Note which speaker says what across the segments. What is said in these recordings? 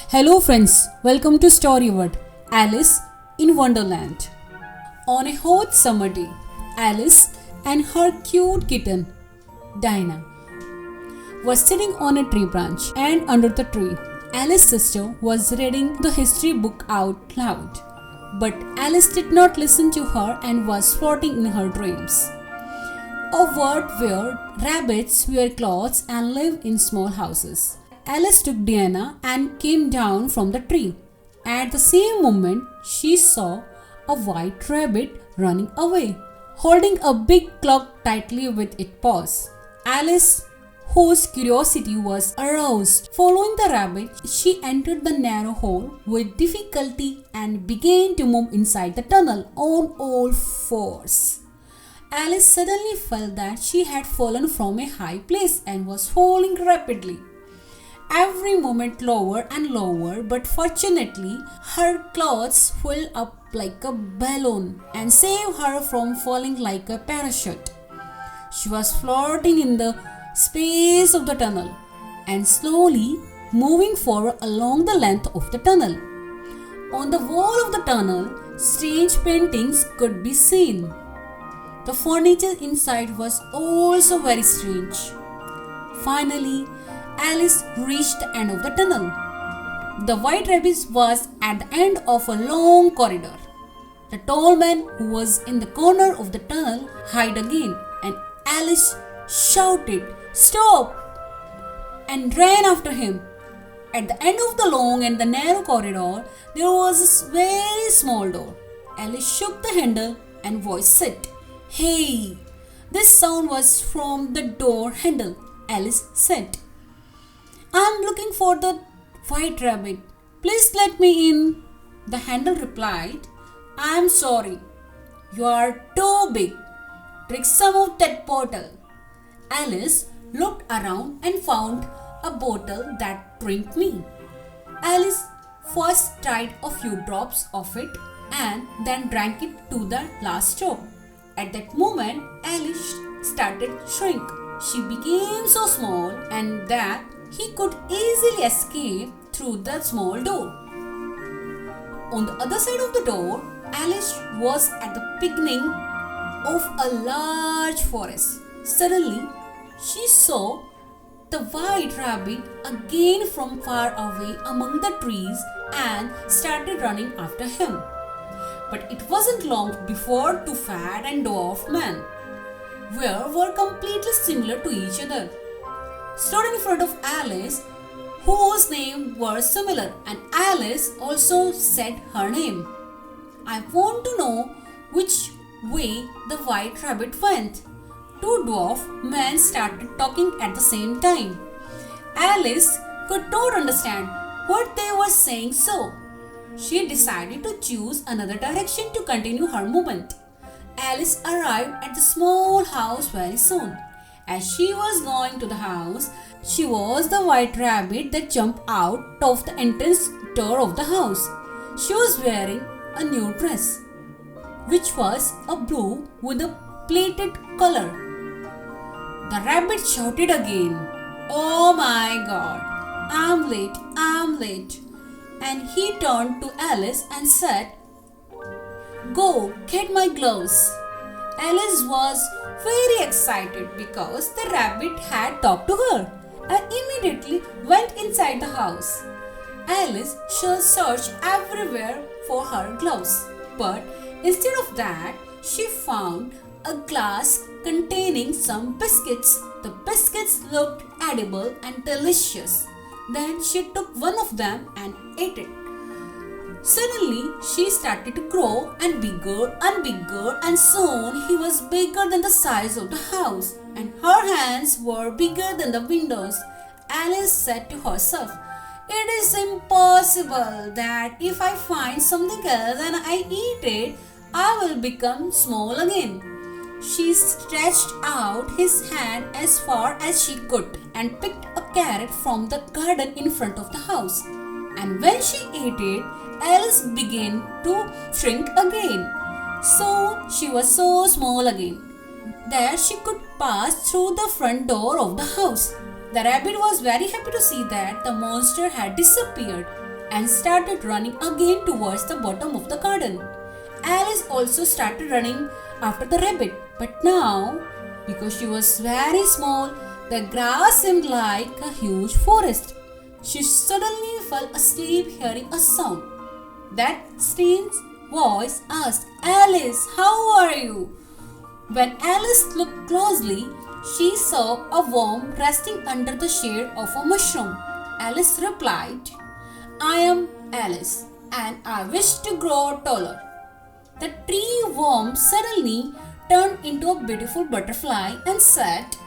Speaker 1: Hello friends, welcome to Storyword, Alice in Wonderland. On a hot summer day, Alice and her cute kitten, Dinah, was sitting on a tree branch, and under the tree, Alice's sister was reading the history book out loud. But Alice did not listen to her and was floating in her dreams. A world where rabbits wear clothes and live in small houses. Alice took Diana and came down from the tree. At the same moment, she saw a white rabbit running away, holding a big clock tightly with its paws. Alice, whose curiosity was aroused, following the rabbit, she entered the narrow hole with difficulty and began to move inside the tunnel on all fours. Alice suddenly felt that she had fallen from a high place and was falling rapidly. Every moment lower and lower, but fortunately, her clothes filled up like a balloon and saved her from falling like a parachute. She was floating in the space of the tunnel and slowly moving forward along the length of the tunnel. On the wall of the tunnel, strange paintings could be seen. The furniture inside was also very strange. Finally, Alice reached the end of the tunnel. The white rabbit was at the end of a long corridor. The tall man who was in the corner of the tunnel hid again, and Alice shouted, "Stop!" and ran after him. At the end of the long and the narrow corridor, there was a very small door. Alice shook the handle and voice said, "Hey!" This sound was from the door handle. Alice said, "I'm looking for the white rabbit. Please let me in." The handle replied, "I'm sorry. You are too big. Drink some of that bottle." Alice looked around and found a bottle that drank me. Alice first tried a few drops of it and then drank it to the last drop. At that moment, Alice started to shrink. She became so small and that he could easily escape through the small door. On the other side of the door, Alice was at the beginning of a large forest. Suddenly, she saw the white rabbit again from far away among the trees and started running after him. But it wasn't long before two fat and dwarf men were completely similar to each other, stood in front of Alice, whose names were similar, and Alice also said her name. "I want to know which way the white rabbit went." Two dwarf men started talking at the same time. Alice could not understand what they were saying, so she decided to choose another direction to continue her movement. Alice arrived at the small house very soon. As she was going to the house, she was the white rabbit that jumped out of the entrance door of the house. She was wearing a new dress, which was a blue with a plated color. The rabbit shouted again, "Oh my God, I'm late. And he turned to Alice and said, "Go, get my gloves." Alice was very excited because the rabbit had talked to her and immediately went inside the house. Alice searched everywhere for her gloves, but instead of that, she found a glass containing some biscuits. The biscuits looked edible and delicious. Then she took one of them and ate it. Suddenly, she started to grow and bigger, and soon he was bigger than the size of the house, and her hands were bigger than the windows. Alice said to herself, "It is impossible that if I find something else and I eat it, I will become small again." She stretched out his hand as far as she could and picked a carrot from the garden in front of the house. And when she ate it, Alice began to shrink again. So she was so small again that she could pass through the front door of the house. The rabbit was very happy to see that the monster had disappeared. and started running again towards the bottom of the garden. Alice also started running after the rabbit, but now, because she was very small, the grass seemed like a huge forest. She suddenly fell asleep hearing a sound. That strange voice asked, "Alice, how are you?" When Alice looked closely, she saw a worm resting under the shade of a mushroom. Alice replied, "I am Alice and I wish to grow taller." The tree worm suddenly turned into a beautiful butterfly and said,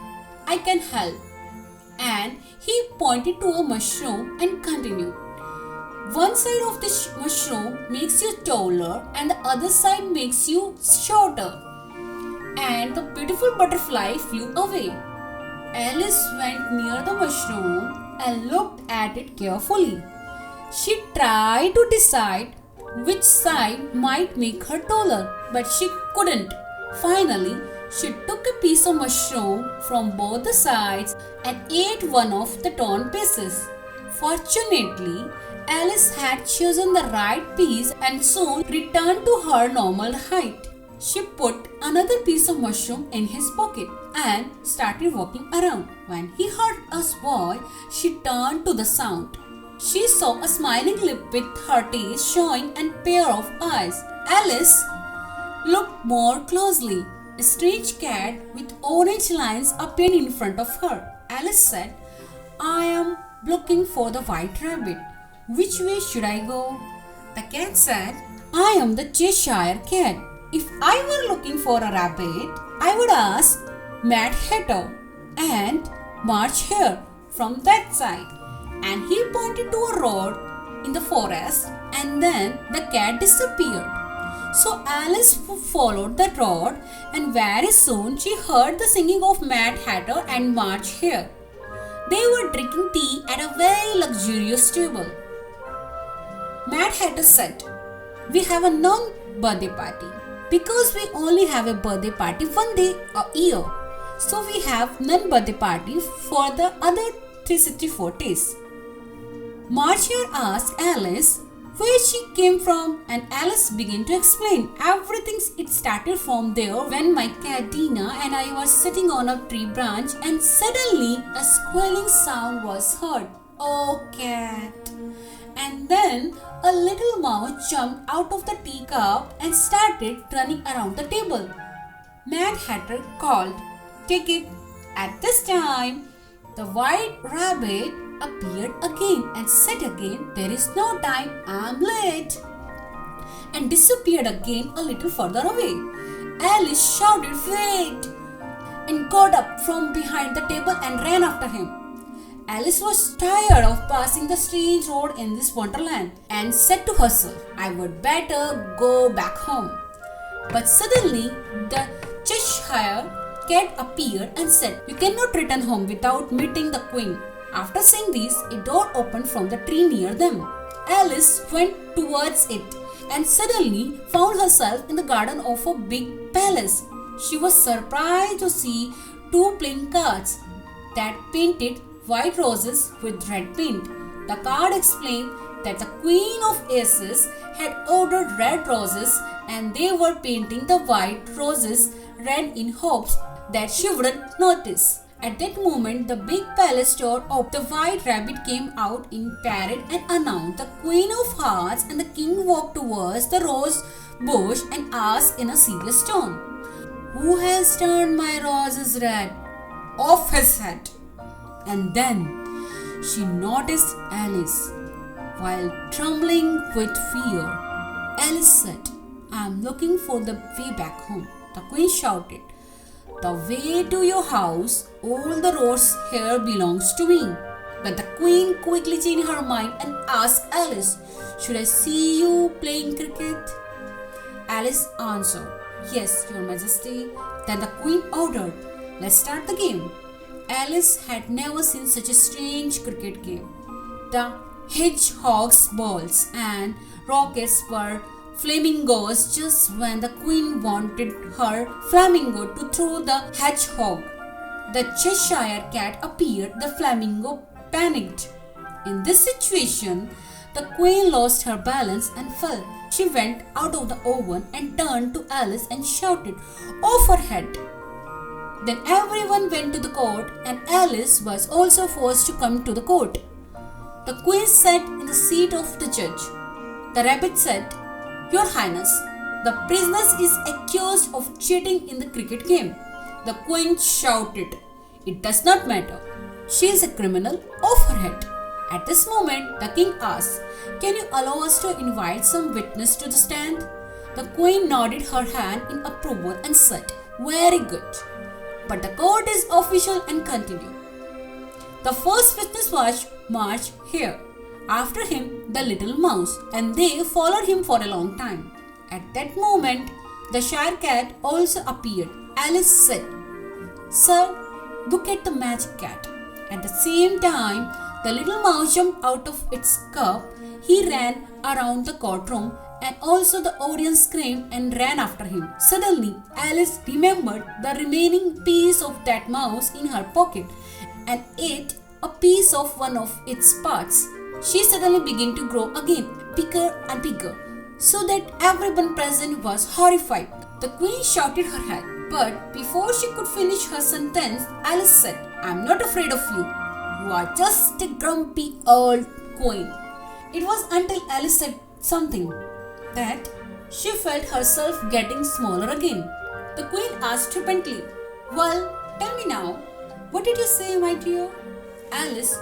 Speaker 1: "I can help." And he pointed to a mushroom and continued, "One side of the mushroom makes you taller and the other side makes you shorter." And the beautiful butterfly flew away. Alice went near the mushroom and looked at it carefully. She tried to decide which side might make her taller, but she couldn't. Finally, she took a piece of mushroom from both the sides and ate one of the torn pieces. Fortunately, Alice had chosen the right piece and soon returned to her normal height. She put another piece of mushroom in his pocket and started walking around. When he heard a voice, she turned to the sound. She saw a smiling lip with her teeth showing and pair of eyes. Alice looked more closely. A strange cat with orange lines appeared in front of her. Alice said, "I am looking for the white rabbit. Which way should I go?" The cat said, "I am the Cheshire cat. If I were looking for a rabbit, I would ask Mad Hatter and march here from that side." And he pointed to a road in the forest, and then the cat disappeared. So Alice followed the road, and very soon she heard the singing of Mad Hatter and March Hare. They were drinking tea at a very luxurious table. Mad Hatter said, "We have a non-birthday party because we only have a birthday party one day a year. So we have non-birthday party for the other 364 days." March Hare asked Alice where she came from, and Alice began to explain everything. It started from there when my cat Dina and I were sitting on a tree branch, and suddenly a squealing sound was heard. "Oh, cat!" And then a little mouse jumped out of the teacup and started running around the table. Mad Hatter called, "Take it." At this time, the white rabbit appeared again and said again, "There is no time, I'm late," and disappeared again a little further away. Alice shouted, "Wait!" and got up from behind the table and ran after him. Alice was tired of passing the strange road in this wonderland and said to herself, "I would better go back home." But suddenly the Cheshire cat appeared and said, "You cannot return home without meeting the queen." After saying this, a door opened from the tree near them. Alice went towards it and suddenly found herself in the garden of a big palace. She was surprised to see two playing cards that painted white roses with red paint. The card explained that the Queen of Aces had ordered red roses and they were painting the white roses red in hopes that she wouldn't notice. At that moment, the big palace door opened. The white rabbit came out in parrot and announced, "The Queen of Hearts," and the king walked towards the rose bush and asked in a serious tone, "Who has turned my roses red?" Off his head. And then she noticed Alice. While trembling with fear, Alice said, "I am looking for the way back home." The queen shouted, "The way to your house, all the roads here belongs to me." But the queen quickly changed her mind and asked Alice, "Should I see you playing cricket?" Alice answered, "Yes, your majesty." Then the queen ordered, "Let's start the game." Alice had never seen such a strange cricket game. The hedgehog's balls and rockets were flamingos just when the queen wanted her flamingo to throw the hedgehog. The Cheshire cat appeared. The flamingo panicked. In this situation, The queen lost her balance and fell. She went out of the oven and turned to Alice and shouted, "Off her head!" Then everyone went to the court, and Alice was also forced to come to the court. The queen sat in the seat of the judge. The rabbit said, "Your Highness, the prisoner is accused of cheating in the cricket game." The queen shouted, "It does not matter. She is a criminal. Off her head." At this moment, the king asked, "Can you allow us to invite some witness to the stand?" The queen nodded her hand in approval and said, "Very good. But the court is official and continued. The first witness was marched here. After him, the little mouse, and they followed him for a long time. At that moment, the Shire cat also appeared. Alice said, "Sir, look at the magic cat." At the same time, the little mouse jumped out of its cup. He ran around the courtroom, and also the audience screamed and ran after him. Suddenly, Alice remembered the remaining piece of that mouse in her pocket and ate a piece of one of its parts. She suddenly began to grow again, bigger and bigger, so that everyone present was horrified. The queen shouted her head, but before she could finish her sentence, Alice said, "I'm not afraid of you. You are just a grumpy old queen." It was until Alice said something that she felt herself getting smaller again. The queen asked triumphantly, "Well, tell me now, what did you say, my dear?" Alice,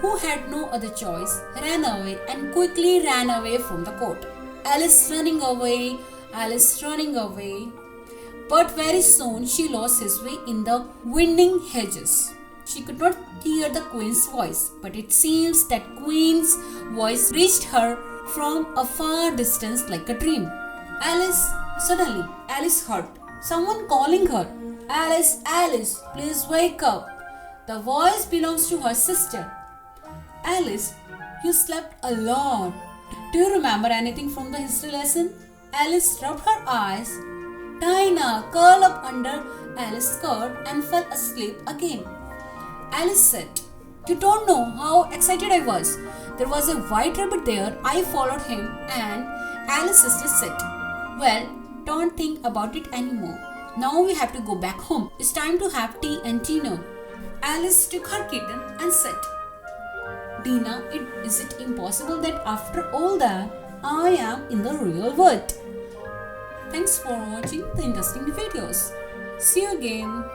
Speaker 1: who had no other choice, ran away and quickly ran away from the court. Alice running away, Alice running away. But very soon she lost his way in the winding hedges. She could not hear the queen's voice, but it seems that queen's voice reached her from a far distance like a dream. Suddenly, Alice heard someone calling her. "Alice, Alice, please wake up. The voice belongs to her sister." "Alice, you slept a lot. Do you remember anything from the history lesson?" Alice rubbed her eyes. Dinah curled up under Alice's skirt and fell asleep again. Alice said, "You don't know how excited I was. There was a white rabbit there. I followed him." And Alice's sister said, "Well, don't think about it anymore. Now we have to go back home. It's time to have tea and dinner." Alice took her kitten and said, "Dina, is it impossible that after all that, I am in the real world?" Thanks for watching the interesting videos. See you again.